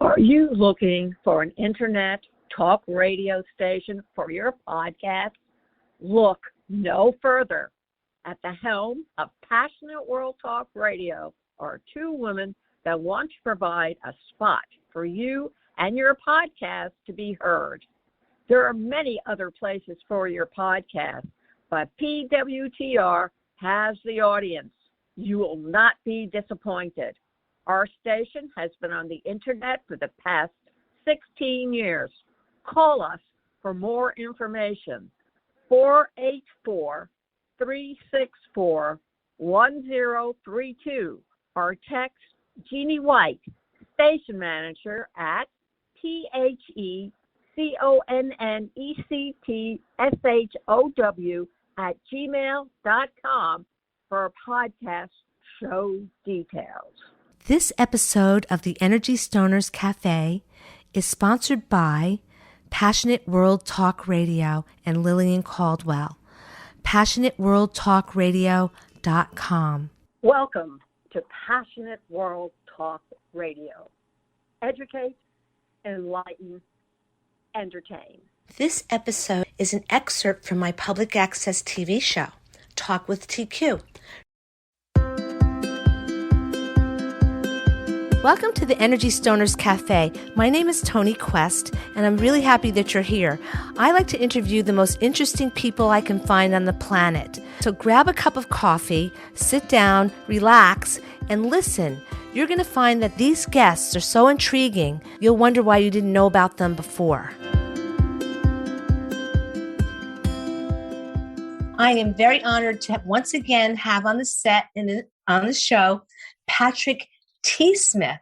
Are you looking for an internet talk radio station for your podcast? Look no further. At the helm of Passionate World Talk Radio are two women that want to provide a spot for you and your podcast to be heard. There are many other places for your podcast, but PWTR has the audience. You will not be disappointed. Our station has been on the internet for the past 16 years. Call us for more information. 484-364-1032 or text Jeannie White, station manager at THECONNECTSHOW for podcast show details. This episode of the Energy Stoners Cafe is sponsored by Passionate World Talk Radio and Lillian Caldwell. PassionateWorldTalkRadio.com. Welcome to Passionate World Talk Radio. Educate, enlighten, entertain. This episode is an excerpt from my public access TV show, Talk with TQ. Welcome to the Energy Stoners Cafe. My name is Toni Quest, and I'm really happy that you're here. I like to interview the most interesting people I can find on the planet. So grab a cup of coffee, sit down, relax, and listen. You're going to find that these guests are so intriguing, you'll wonder why you didn't know about them before. I am very honored to once again have on the set and on the show Patrick T. Smith.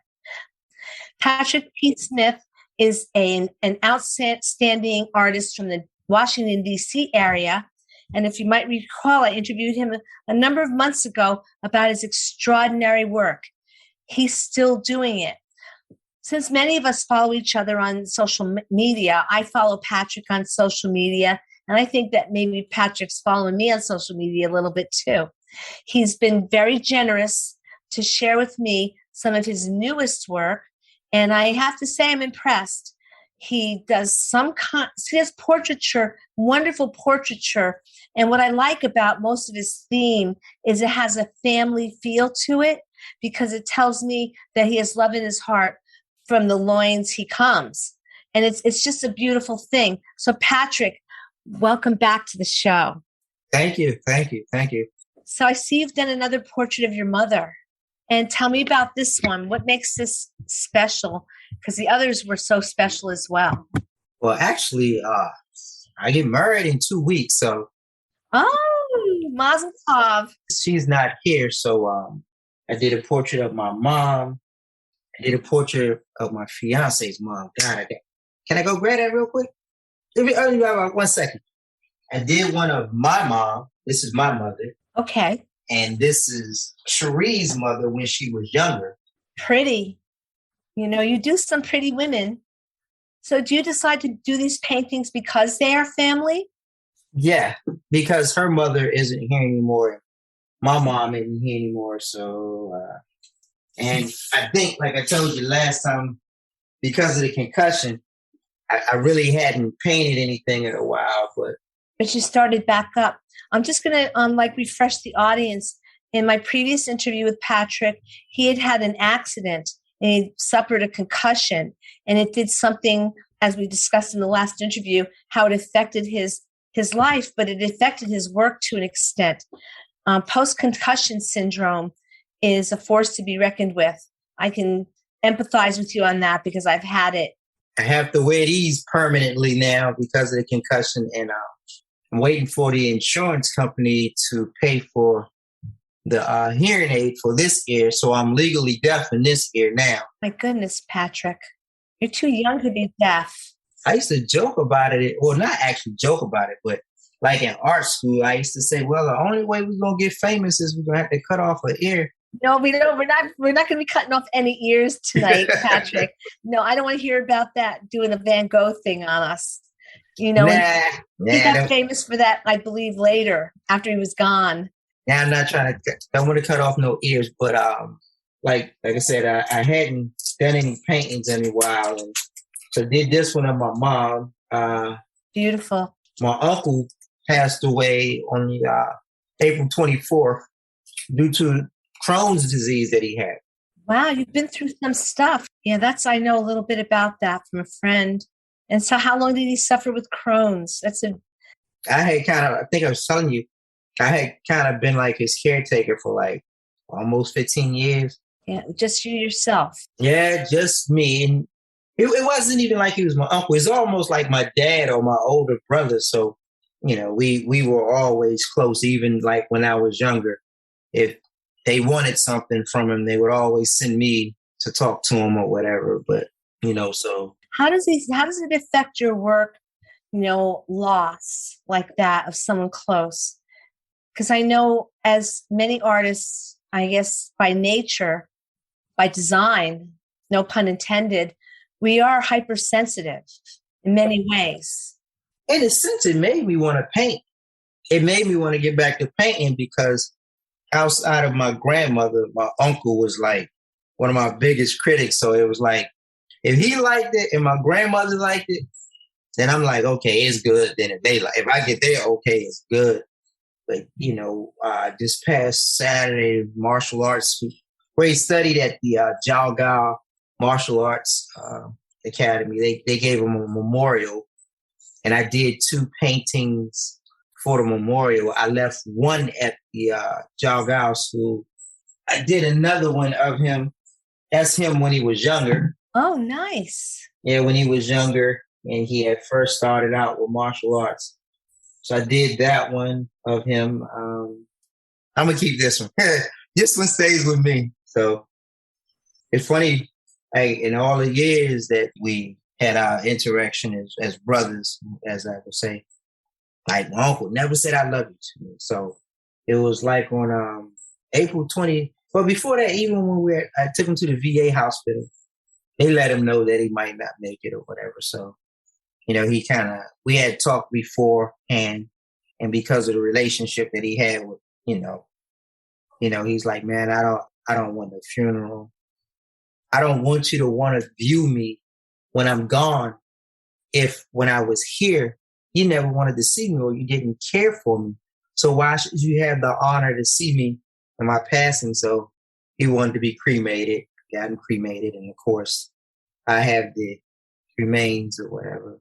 Patrick T. Smith is an outstanding artist from the Washington, D.C. area. And if you might recall, I interviewed him a number of months ago about his extraordinary work. He's still doing it. Since many of us follow each other on social media, I follow Patrick on social media, and I think that maybe Patrick's following me on social media a little bit too. He's been very generous to share with me some of his newest work, and I have to say I'm impressed. He does he has portraiture, wonderful portraiture, and what I like about most of his theme is it has a family feel to it because it tells me that he has love in his heart from the loins he comes, and it's just a beautiful thing. So Patrick, welcome back to the show. Thank you. So I see you've done another portrait of your mother. And tell me about this one. What makes this special? Because the others were so special as well. Well, actually, I get married in 2 weeks, so. Oh, Mazel Tov. She's not here, so I did a portrait of my mom. I did a portrait of my fiance's mom. God, can I go grab that real quick? 1 second. I did one of my mom. This is my mother. Okay. And this is Cherie's mother when she was younger. Pretty. You know, you do some pretty women. So do you decide to do these paintings because they are family? Yeah, because her mother isn't here anymore. My mom isn't here anymore. So, and I think, like I told you last time, because of the concussion, I really hadn't painted anything in a while, but you started back up. I'm just going to refresh the audience. In my previous interview with Patrick, he had an accident and he suffered a concussion, and it did something, as we discussed in the last interview, how it affected his life, but it affected his work to an extent. Post-concussion syndrome is a force to be reckoned with. I can empathize with you on that because I've had it. I have to wear these permanently now because of the concussion, and I'm waiting for the insurance company to pay for the hearing aid for this ear, so I'm legally deaf in this ear now. My goodness, Patrick. You're too young to be deaf. I used to joke about it. Well, not actually joke about it, but like in art school, I used to say, well, the only way we're going to get famous is we're going to have to cut off an ear. No, we don't. We're not going to be cutting off any ears tonight, Patrick. No, I don't want to hear about that, doing a Van Gogh thing on us. You know, he got famous for that, I believe, later after he was gone. Yeah, I'm not trying to. Don't want to cut off no ears, but like I said, I hadn't done any paintings in a while, and so did this one of my mom. Beautiful. My uncle passed away on the April 24th due to Crohn's disease that he had. Wow, you've been through some stuff. Yeah, I know a little bit about that from a friend. And so how long did he suffer with Crohn's? I think I was telling you, I had kind of been like his caretaker for like almost 15 years. Yeah, just you yourself. Yeah, just me. And it wasn't even like he was my uncle. It's almost like my dad or my older brother. So, we were always close, even like when I was younger. If they wanted something from him, they would always send me to talk to him or whatever. But, so. How does it affect your work, loss like that of someone close? Because I know as many artists, I guess by nature, by design, no pun intended, we are hypersensitive in many ways. In a sense, it made me want to paint. It made me want to get back to painting because outside of my grandmother, my uncle was like one of my biggest critics. So it was like, if he liked it and my grandmother liked it, then I'm like, okay, it's good. Then if I get there, okay, it's good. But, this past Saturday, martial arts, where he studied at the Jalgaon Martial Arts Academy, they gave him a memorial. And I did 2 paintings for the memorial. I left one at the Jalgaon School. I did another one of him. That's him when he was younger. Oh, nice. Yeah, when he was younger and he had first started out with martial arts. So I did that one of him. I'm going to keep this one. This one stays with me. So it's funny, in all the years that we had our interaction as brothers, as I would say, like my uncle never said I love you to me. So it was like on April 20th. But before that, even when I took him to the VA hospital, they let him know that he might not make it or whatever. So, we had talked beforehand, and because of the relationship that he had with, he's like, man, I don't want a funeral. I don't want you to want to view me when I'm gone. If when I was here, you never wanted to see me or you didn't care for me. So why should you have the honor to see me in my passing? So he wanted to be cremated, got him cremated. And of course, I have the remains or whatever.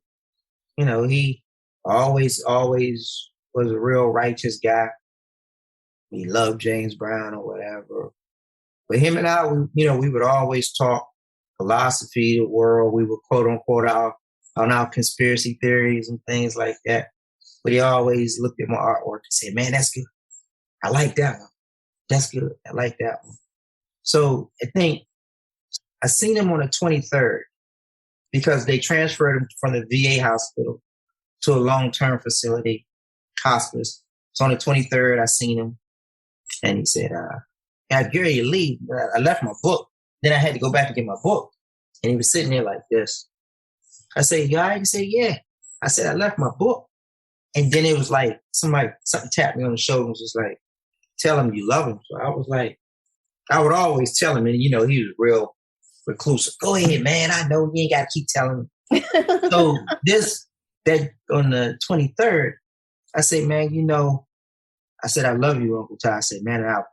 He always was a real righteous guy. He loved James Brown or whatever. But him and I, we would always talk philosophy, the world. We would quote unquote on our conspiracy theories and things like that. But he always looked at my artwork and said, man, that's good. I like that one. That's good. I like that one. So I think I seen him on the 23rd because they transferred him from the VA hospital to a long-term facility, hospice. So on the 23rd, I seen him and he said, Gary, you leave. I left my book. Then I had to go back and get my book. And he was sitting there like this. I said, you all right? He said, yeah. I said, I left my book. And then it was like something tapped me on the shoulder and was just like, tell him you love him. So I was like, I would always tell him, and he was real reclusive. Go ahead, man. I know you ain't got to keep telling me. So that on the 23rd, I said, man, I said, I love you, Uncle Ty. I said, man, I've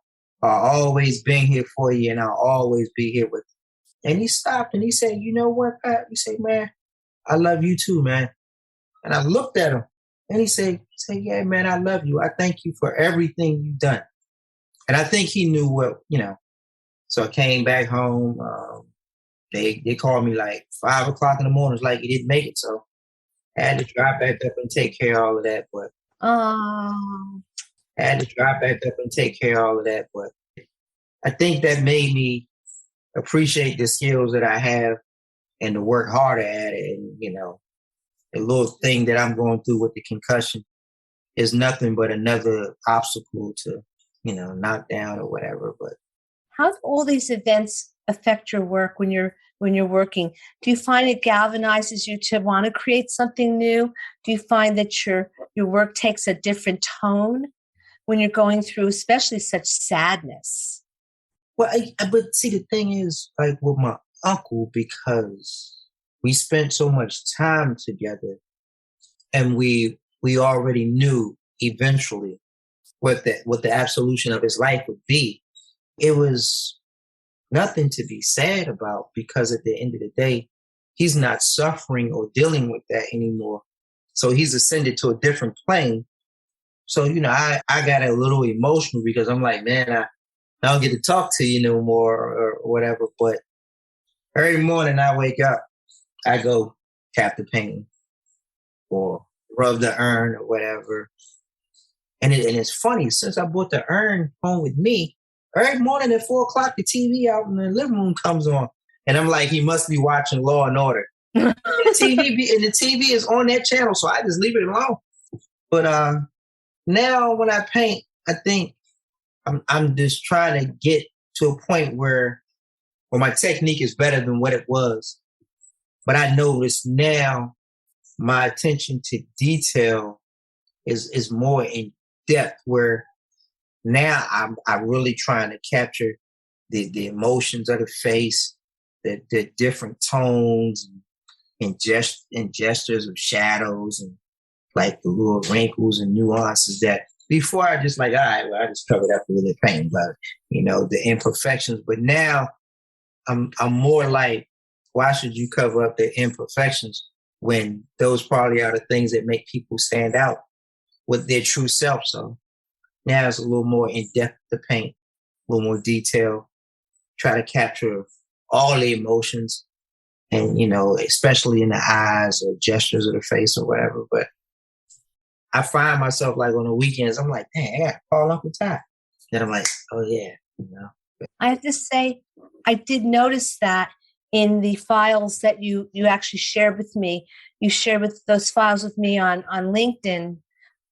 always been here for you and I'll always be here with you. And he stopped and he said, you know what, Pat? He said, man, I love you too, man. And I looked at him and he said, yeah, man, I love you. I thank you for everything you've done. And I think he knew what, So I came back home. They called me like 5 o'clock in the morning. It's like he didn't make it. So I had to drive back up and take care of all of that. But I think that made me appreciate the skills that I have and to work harder at it. And, the little thing that I'm going through with the concussion is nothing but another obstacle to, knock down or whatever. But how do all these events affect your work when you're working? Do you find it galvanizes you to want to create something new? Do you find that your work takes a different tone when you're going through, especially such sadness? Well, but see, the thing is, like with my uncle, because we spent so much time together, and we already knew eventually what the absolution of his life would be. It was nothing to be sad about because at the end of the day, he's not suffering or dealing with that anymore. So he's ascended to a different plane. So, I got a little emotional because I'm like, man, I don't get to talk to you no more or whatever. But every morning I wake up, I go tap the painting or rub the urn or whatever. And it's funny, since I brought the urn home with me, every morning at 4:00, the TV out in the living room comes on. And I'm like, he must be watching Law and Order. And the TV is on that channel, so I just leave it alone. But now when I paint, I think I'm just trying to get to a point where my technique is better than what it was. But I notice now my attention to detail is more in depth, where now I'm really trying to capture the emotions of the face, the different tones and gestures of shadows, and like the little wrinkles and nuances that before I just like, all right, well, I just covered up with the paint, but the imperfections. But now I'm more like, why should you cover up the imperfections when those probably are the things that make people stand out with their true self? So now it's a little more in depth to paint, a little more detail, try to capture all the emotions, and especially in the eyes or gestures of the face or whatever. But I find myself like on the weekends, I'm like, dang, I got to call Uncle Ty. Then I'm like, oh yeah, I have to say, I did notice that in the files that you actually shared with me. You shared those files with me on LinkedIn.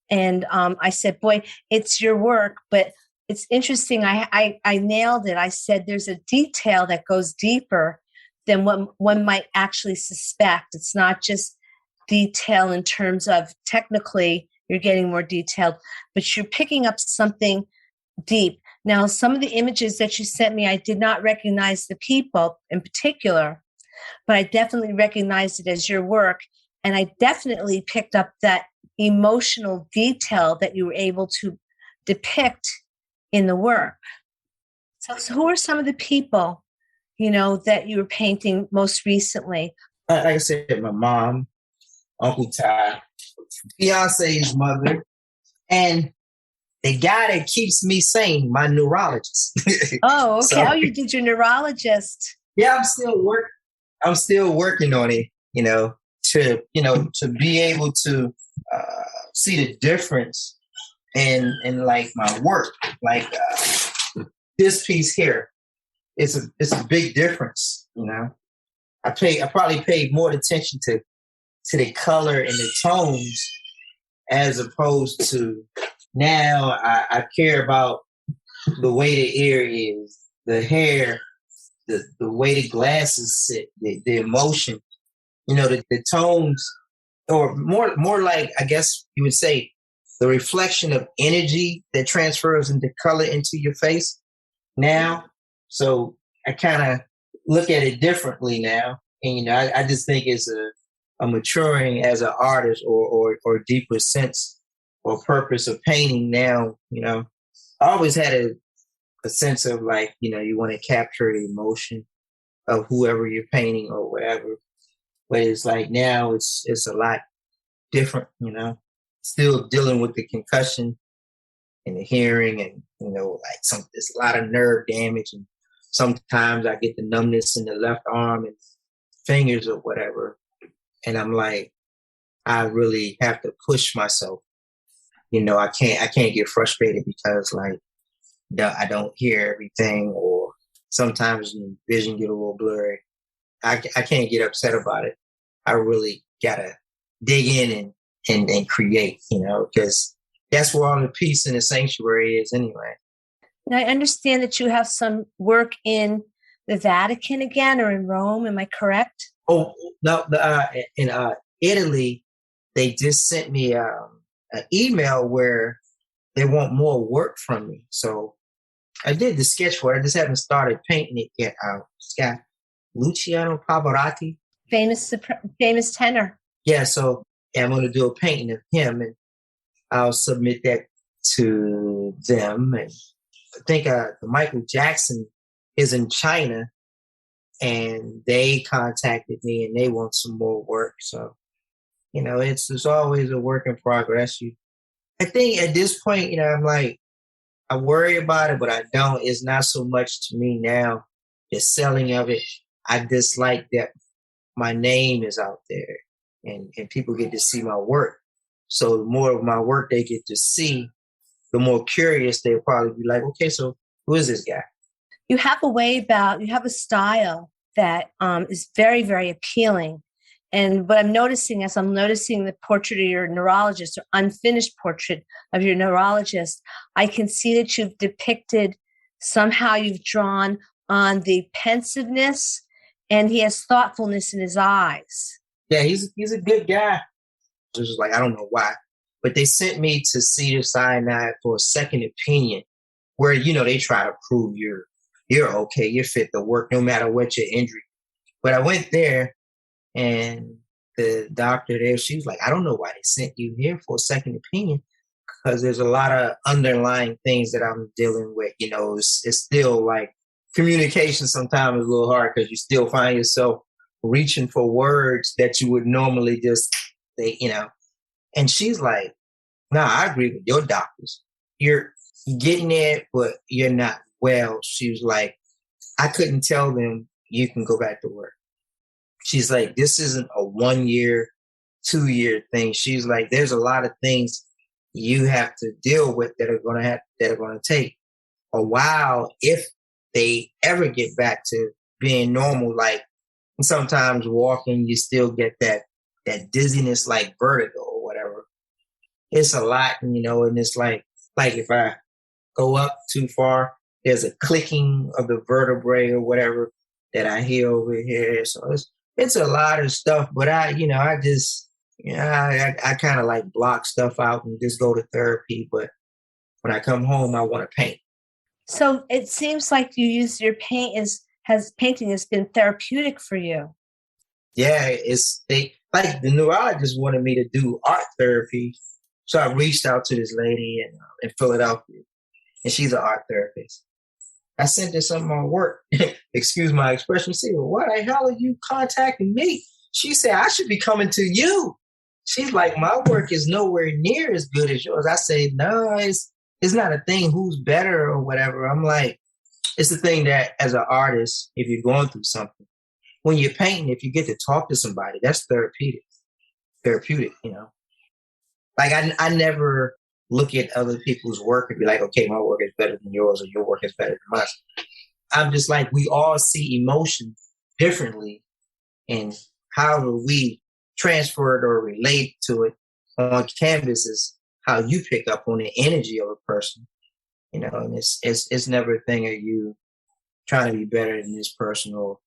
And I said, boy, it's your work, but it's interesting. I nailed it. I said, there's a detail that goes deeper than what one might actually suspect. It's not just detail in terms of technically you're getting more detailed, but you're picking up something deep. Now, some of the images that you sent me, I did not recognize the people in particular, but I definitely recognized it as your work. And I definitely picked up that emotional detail that you were able to depict in the work. So who are some of the people, that you were painting most recently? Like I said, my mom, Uncle Ty, fiance's mother, and the guy that keeps me sane, my neurologist. Oh, okay. So, you did your neurologist. Yeah, I'm still working on it. To be able to see the difference in like my work, like this piece here. It's a big difference. I probably paid more attention to the color and the tones as opposed to now I care about the way the ear is, the hair, the way the glasses sit, the emotion, the tones, or more like, I guess you would say, the reflection of energy that transfers into color into your face now. So I kind of look at it differently now. And, I just think it's a maturing as an artist or deeper sense or purpose of painting now. I always had a sense of like, you want to capture the emotion of whoever you're painting or whatever. But it's like now it's a lot different, still dealing with the concussion and the hearing and, like there's a lot of nerve damage. And sometimes I get the numbness in the left arm and fingers or whatever. And I'm like, I really have to push myself. I can't get frustrated because like I don't hear everything, or sometimes vision get a little blurry. I can't get upset about it. I really gotta dig in and create, because that's where all the peace in the sanctuary is anyway. Now, I understand that you have some work in the Vatican again, or in Rome. Am I correct? Oh, no, in Italy, they just sent me an email where they want more work from me. So I did the sketch for it. I just haven't started painting it yet. It's got Luciano Pavarotti. Famous tenor. Yeah, so I'm going to do a painting of him, and I'll submit that to them. And I think Michael Jackson is in China, and they contacted me, and they want some more work. So, it's always a work in progress. I think at this point, I'm like, I worry about it, but I don't. It's not so much to me now, the selling of it. I dislike that my name is out there and people get to see my work. So the more of my work they get to see, the more curious they'll probably be like, okay, so who is this guy? You have a style that is very, very appealing. And what I'm noticing as I'm noticing the portrait of your neurologist or unfinished portrait of your neurologist, I can see that you've depicted, somehow you've drawn on the pensiveness, and he has thoughtfulness in his eyes. Yeah, he's a good guy. It was like, I don't know why, but they sent me to Cedars-Sinai for a second opinion where, they try to prove you're okay, you're fit to work no matter what your injury. But I went there, and the doctor there, she was like, I don't know why they sent you here for a second opinion, because there's a lot of underlying things that I'm dealing with. It's still like communication sometimes is a little hard because you still find yourself reaching for words that you would normally just say, And she's like, nah, I agree with your doctors. You're getting there, but you're not well. She was like, I couldn't tell them you can go back to work. She's like, this isn't a 1 year, 2 year thing. She's like, there's a lot of things you have to deal with that are going to take a while if they ever get back to being normal. Like sometimes walking, you still get that dizziness, like vertigo or whatever. It's a lot, and it's like if I go up too far, there's a clicking of the vertebrae or whatever that I hear over here. So it's a lot of stuff, but I kind of like block stuff out and just go to therapy. But when I come home, I want to paint. So it seems like you use your painting has been therapeutic for you. Yeah, the neurologist wanted me to do art therapy. So I reached out to this lady in Philadelphia, and she's an art therapist. I sent her some of my work. Excuse my expression. She said, well, why the hell are you contacting me? She said, I should be coming to you. She's like, my work is nowhere near as good as yours. I say, no, it's not a thing who's better or whatever. I'm like, it's the thing that as an artist, if you're going through something, when you're painting, if you get to talk to somebody, that's therapeutic, Like I never look at other people's work and be like, okay, my work is better than yours or your work is better than mine. I'm just like, we all see emotion differently, and however we transfer it or relate to it on canvas is how you pick up on the energy of a person, and it's never a thing of you trying to be better than this person or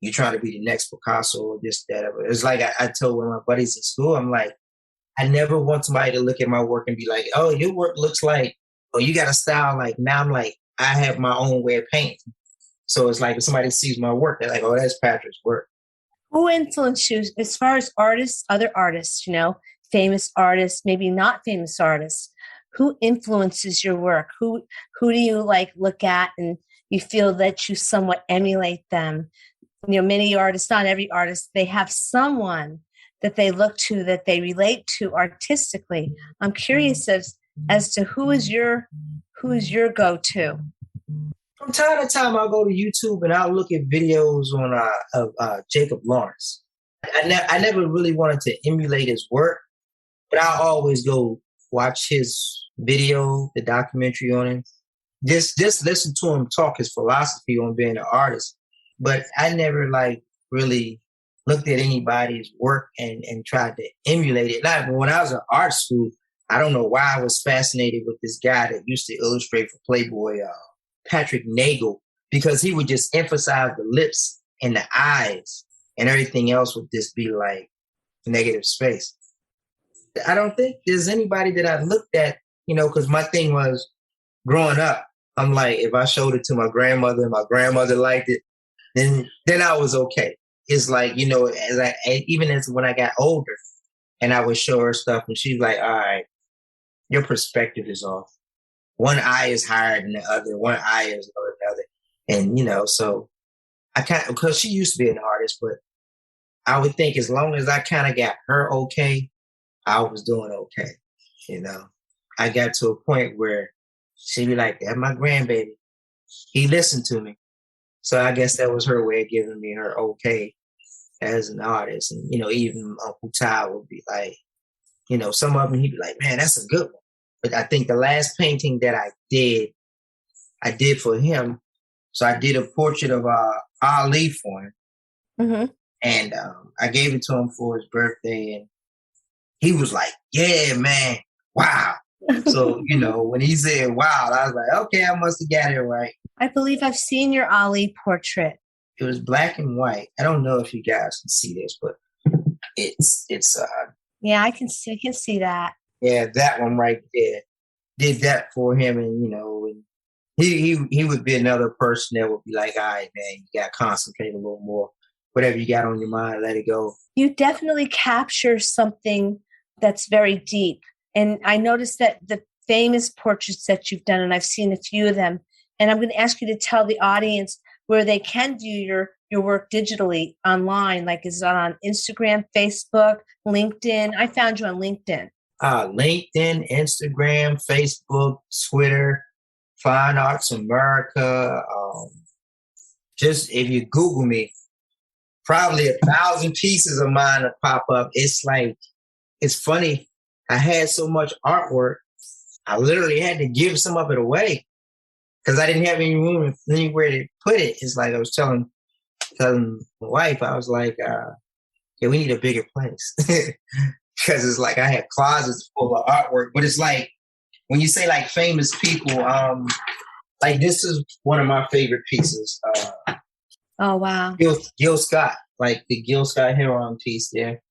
you trying to be the next Picasso or this, that. It's like I told one of my buddies in school, I'm like, I never want somebody to look at my work and be like, oh, your work looks like, oh, you got a style like, now I'm like, I have my own way of painting. So it's like if somebody sees my work, they're like, oh, that's Patrick's work. Who influenced you as far as artists, other artists, famous artists, maybe not famous artists? Who influences your work? Who do you look at and you feel that you somewhat emulate them? Many artists, not every artist, they have someone that they look to, that they relate to artistically. I'm curious as to who is your go-to? From time to time, I'll go to YouTube and I'll look at videos of Jacob Lawrence. I never really wanted to emulate his work, but I'll always go watch his video, the documentary on him. Just listen to him talk his philosophy on being an artist. But I never really looked at anybody's work and tried to emulate it. Like when I was in art school, I don't know why I was fascinated with this guy that used to illustrate for Playboy, Patrick Nagel, because he would just emphasize the lips and the eyes, and everything else would just be like negative space. I don't think there's anybody that I looked at, because my thing was growing up, I'm like, if I showed it to my grandmother and my grandmother liked it, then I was okay. It's like, even as when I got older and I would show her stuff and she's like, all right, your perspective is off. One eye is higher than the other. One eye is lower than the other. And, so I because she used to be an artist, but I would think as long as I kind of got her okay, I was doing okay. I got to a point where she'd be like, that's my grandbaby. He listened to me. So I guess that was her way of giving me her okay as an artist. And, even Uncle Ty would be like, some of them he'd be like, man, that's a good one. But I think the last painting that I did for him. So I did a portrait of Ali for him. Mm-hmm. And I gave it to him for his birthday. And he was like, yeah, man, wow. So, when he said wow, I was like, okay, I must have got it right. I believe I've seen your Ali portrait. It was black and white. I don't know if you guys can see this, but it's yeah, I can see that. Yeah, that one right there. Did that for him, and and he would be another person that would be like, all right, man, you gotta concentrate a little more. Whatever you got on your mind, let it go. You definitely capture something that's very deep. And I noticed that the famous portraits that you've done, and I've seen a few of them, and I'm going to ask you to tell the audience where they can do your work digitally online. Like, is it on Instagram, Facebook, LinkedIn? I found you on LinkedIn. LinkedIn, Instagram, Facebook, Twitter, Fine Arts America. Just if you Google me, probably 1,000 pieces of mine will pop up. It's like, it's funny. I had so much artwork, I literally had to give some of it away because I didn't have any room anywhere to put it. It's like I was telling my wife, I was like, yeah, we need a bigger place. Because it's like I had closets full of artwork. But it's like, when you say like famous people, like this is one of my favorite pieces. Oh, wow. Gil Scott, like the Gil Scott Heron piece there.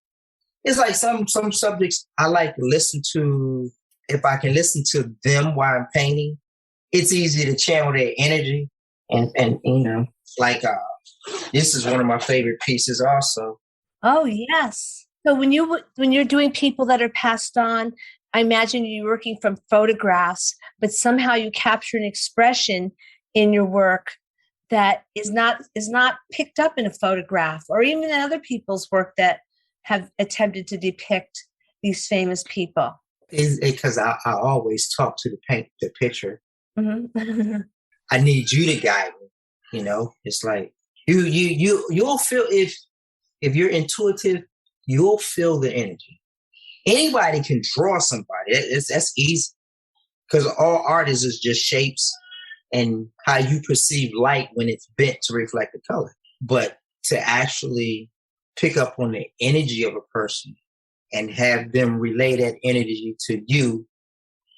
It's like some subjects I like to listen to. If I can listen to them while I'm painting, it's easy to channel their energy. And like this is one of my favorite pieces also. Oh, yes. So when you're doing people that are passed on, I imagine you're working from photographs, but somehow you capture an expression in your work that is not picked up in a photograph or even in other people's work that have attempted to depict these famous people. Because I always talk to the picture. Mm-hmm. I need you to guide me. It's like you'll feel if you're intuitive, you'll feel the energy. Anybody can draw somebody. That's easy because all art is just shapes and how you perceive light when it's bent to reflect the color. But to actually pick up on the energy of a person and have them relay that energy to you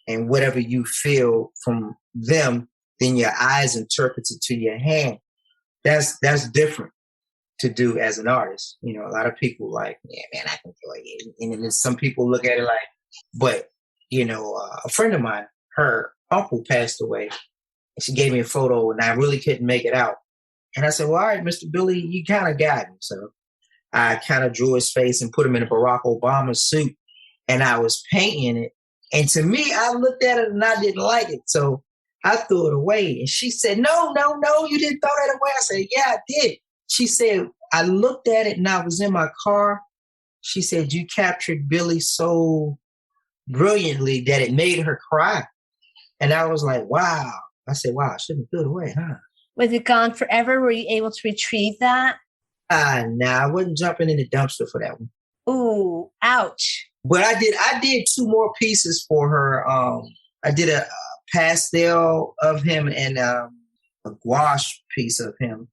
and whatever you feel from them, then your eyes interpret it to your hand. That's different to do as an artist. A lot of people like, yeah, man, I can draw it. And then some people look at it like, but, a friend of mine, her uncle passed away. And she gave me a photo and I really couldn't make it out. And I said, well, all right, Mr. Billy, you kind of got him. So I kind of drew his face and put him in a Barack Obama suit. And I was painting it. And to me, I looked at it and I didn't like it. So I threw it away. And she said, no, you didn't throw that away. I said, yeah, I did. She said, I looked at it and I was in my car. She said, you captured Billy so brilliantly that it made her cry. And I was like, wow. I said, wow, I shouldn't have threw it away, huh? Was it gone forever? Were you able to retrieve that? Nah, I wasn't jumping in the dumpster for that one. Ooh, ouch. But I did 2 more pieces for her. I did a pastel of him and a gouache piece of him.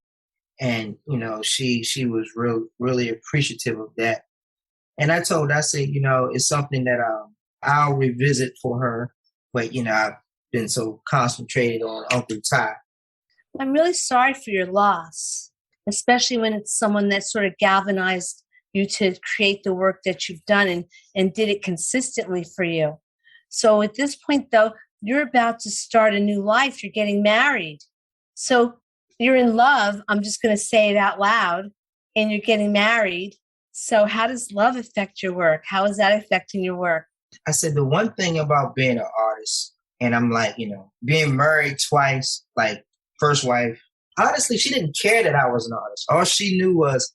And, she was really appreciative of that. And I told her, I said, it's something that I'll revisit for her. But, I've been so concentrated on Uncle Ty. I'm really sorry for your loss, especially when it's someone that sort of galvanized you to create the work that you've done and did it consistently for you. So at this point, though, you're about to start a new life. You're getting married. So you're in love. I'm just going to say it out loud. And you're getting married. So how does love affect your work? How is that affecting your work? I said the one thing about being an artist, and I'm like, being married twice, like first wife, honestly, she didn't care that I was an artist. All she knew was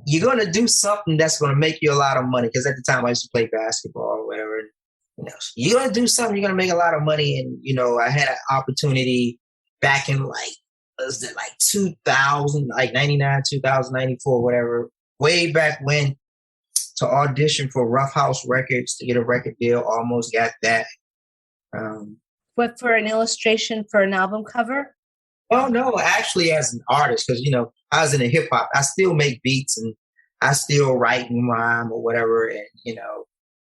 you're going to do something that's going to make you a lot of money. Because at the time I used to play basketball or whatever. You're going to do something, you're going to make a lot of money. And, I had an opportunity back in was it like 2000, like 99, 2000, 94, whatever, way back when, to audition for Rough House Records to get a record deal. Almost got that. What, for an illustration for an album cover? Oh, no, actually as an artist, because, I was into hip hop. I still make beats and I still write and rhyme or whatever. And,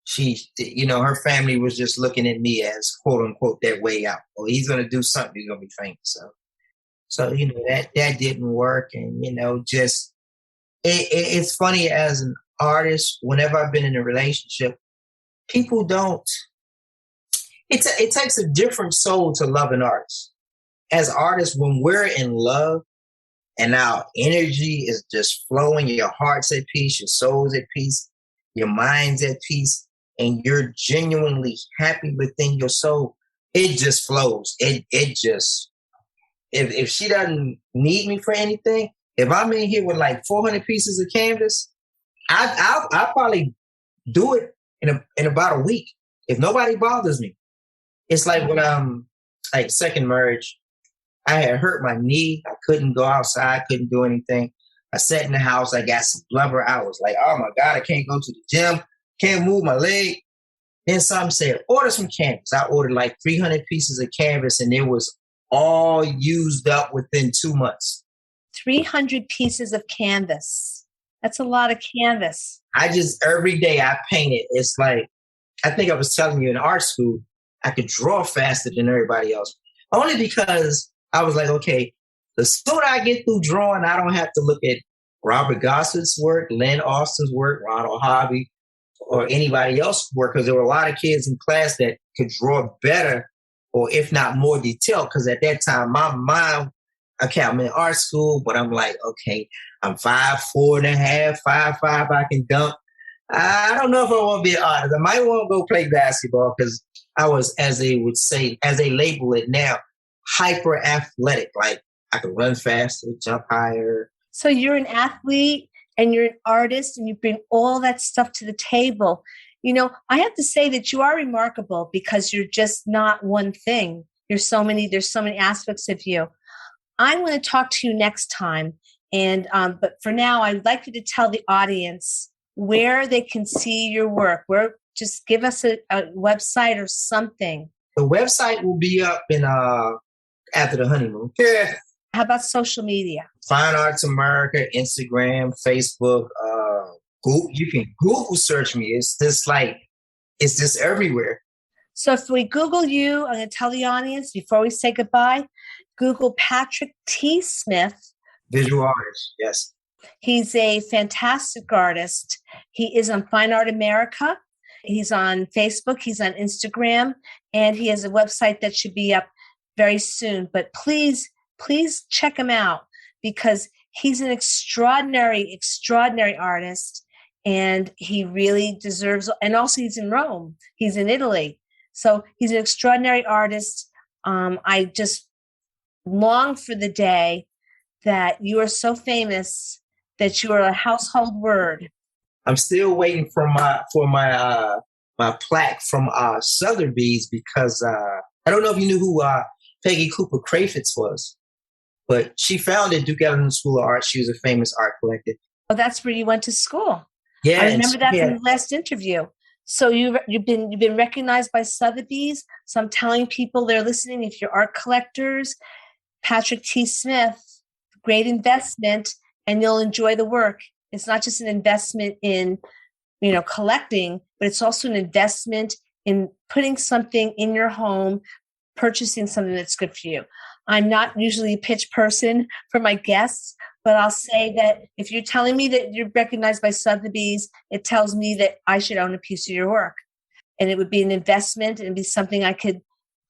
she, her family was just looking at me as quote unquote that way out. Well, he's going to do something. He's going to be famous. So, that didn't work. And, just it's funny as an artist, whenever I've been in a relationship, people don't, it takes a different soul to love an artist. As artists, when we're in love and our energy is just flowing, your heart's at peace, your soul's at peace, your mind's at peace, and you're genuinely happy within your soul, it just flows. It just, if she doesn't need me for anything, if I'm in here with like 400 pieces of canvas, I'll probably do it in about a week if nobody bothers me. It's like when I'm like second marriage, I had hurt my knee. I couldn't go outside, couldn't do anything. I sat in the house. I got some blubber. I was like, oh my God, I can't go to the gym. Can't move my leg. Then some said, order some canvas. I ordered like 300 pieces of canvas and it was all used up within 2 months. 300 pieces of canvas. That's a lot of canvas. Every day I painted. It's like, I think I was telling you in art school, I could draw faster than everybody else. Only because I was like, okay, the sooner I get through drawing, I don't have to look at Robert Gossett's work, Lynn Austin's work, Ronald Hobby, or anybody else's work, because there were a lot of kids in class that could draw better, or if not more detailed, because at that time, my mind, I'm in art school, but I'm like, okay, I'm 5'4.5", 5'5", I can dunk. I don't know if I want to be an artist. I might want to go play basketball because I was, as they would say, as they label it now, hyper athletic. Like I could run faster, jump higher. So you're an athlete and you're an artist and you bring all that stuff to the table. I have to say that you are remarkable because you're just not one thing. There's so many aspects of you. I'm going to talk to you next time. And but for now, I'd like you to tell the audience where they can see your work. Just give us a website or something. The website will be up in after the honeymoon. Yeah. How about social media? Fine Arts America, Instagram, Facebook, Google. You can Google search me. It's just everywhere. So if we Google you, I'm going to tell the audience before we say goodbye, Google Patrick T. Smith. Visual artist, yes. He's a fantastic artist. He is on Fine Art America. He's on Facebook. He's on Instagram. And he has a website that should be up very soon. But please check him out because he's an extraordinary artist. And he really deserves, and also he's in Rome. He's in Italy. So he's an extraordinary artist. I just long for the day that you are so famous that you are a household word. I'm still waiting for my plaque from Sotheby's because I don't know if you knew who Peggy Cooper Crafts was, but she founded Duke Ellington School of Art. She was a famous art collector. Oh, that's where you went to school. Yeah, I remember that from the last interview. So you've been recognized by Sotheby's. So I'm telling people they're listening, if you're art collectors, Patrick T. Smith, great investment, and you'll enjoy the work. It's not just an investment in, collecting, but it's also an investment in putting something in your home, purchasing something that's good for you. I'm not usually a pitch person for my guests, but I'll say that if you're telling me that you're recognized by Sotheby's, it tells me that I should own a piece of your work. And it would be an investment and it'd be something I could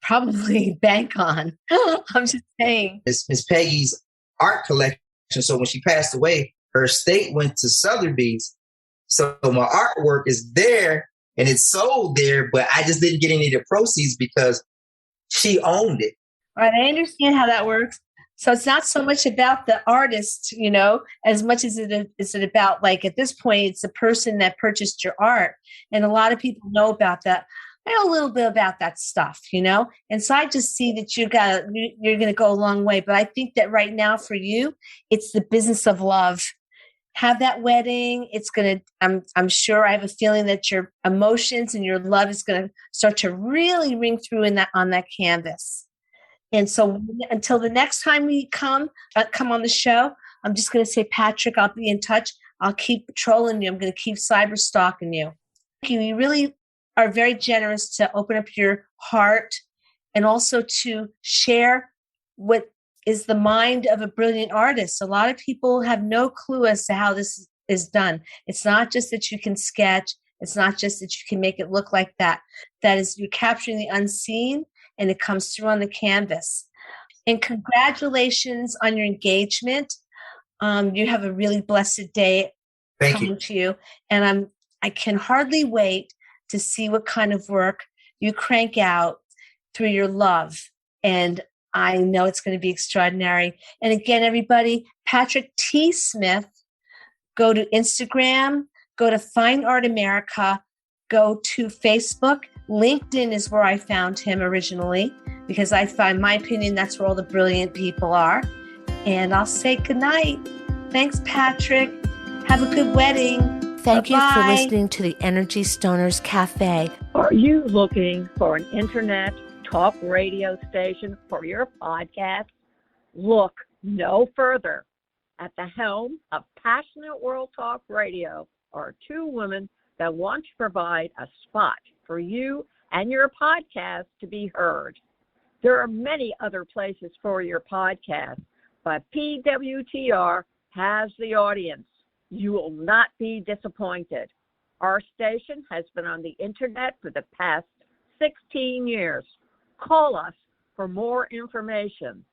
probably bank on. I'm just saying. Miss Peggy's art collection. So when she passed away, her estate went to Sotheby's. So my artwork is there and it's sold there, but I just didn't get any of the proceeds because she owned it. All right, I understand how that works. So it's not so much about the artist, as much as it is about, like, at this point, it's the person that purchased your art. And a lot of people know about that. I know a little bit about that stuff, And so I just see that you're going to go a long way. But I think that right now for you, it's the business of love. Have that wedding. It's going to, I'm sure, I have a feeling that your emotions and your love is going to start to really ring through on that canvas. And so until the next time we come on the show, I'm just going to say, Patrick, I'll be in touch. I'll keep trolling you. I'm going to keep cyber stalking you. Thank you. You really are very generous to open up your heart and also to share what is the mind of a brilliant artist. A lot of people have no clue as to how this is done. It's not just that you can sketch. It's not just that you can make it look like that. That is, you're capturing the unseen, and it comes through on the canvas. And congratulations on your engagement. You have a really blessed day coming to you. And I can hardly wait to see what kind of work you crank out through your love. And I know it's going to be extraordinary. And again, everybody, Patrick T. Smith, go to Instagram, go to Fine Art America, go to Facebook. LinkedIn is where I found him originally, because I find, my opinion, that's where all the brilliant people are. And I'll say goodnight. Thanks, Patrick. Have a good wedding. Thank Bye-bye. you for listening to the Energy Stoners Cafe. Are you looking for an internet talk radio station for your podcast? Look no further. At the helm of Passionate World Talk Radio are two women that want to provide a spot for you and your podcast to be heard. There are many other places for your podcast, but PWTR has the audience. You will not be disappointed. Our station has been on the internet for the past 16 years. Call us for more information.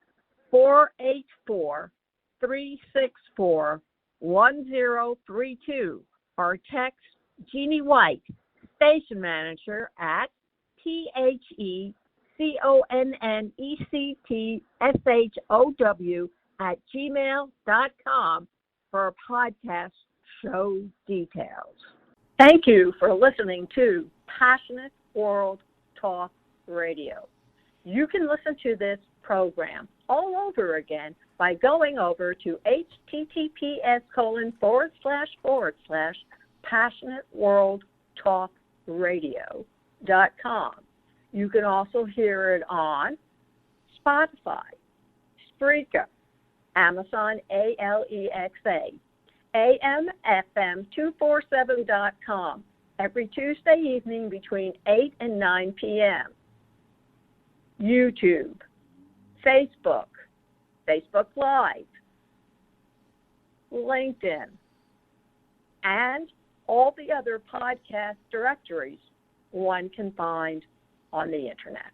484-364-1032 or text Jeannie White, station manager, at THECONNECTSHOW@gmail.com for podcast show details. Thank you for listening to Passionate World Talk Radio. You can listen to this program all over again by going over to https://passionateworldtalkradio.com. You can also hear it on Spotify, Spreaker, Amazon Alexa, AMFM247.com every Tuesday evening between 8 and 9 p.m. YouTube, Facebook Live, LinkedIn, and all the other podcast directories one can find on the internet.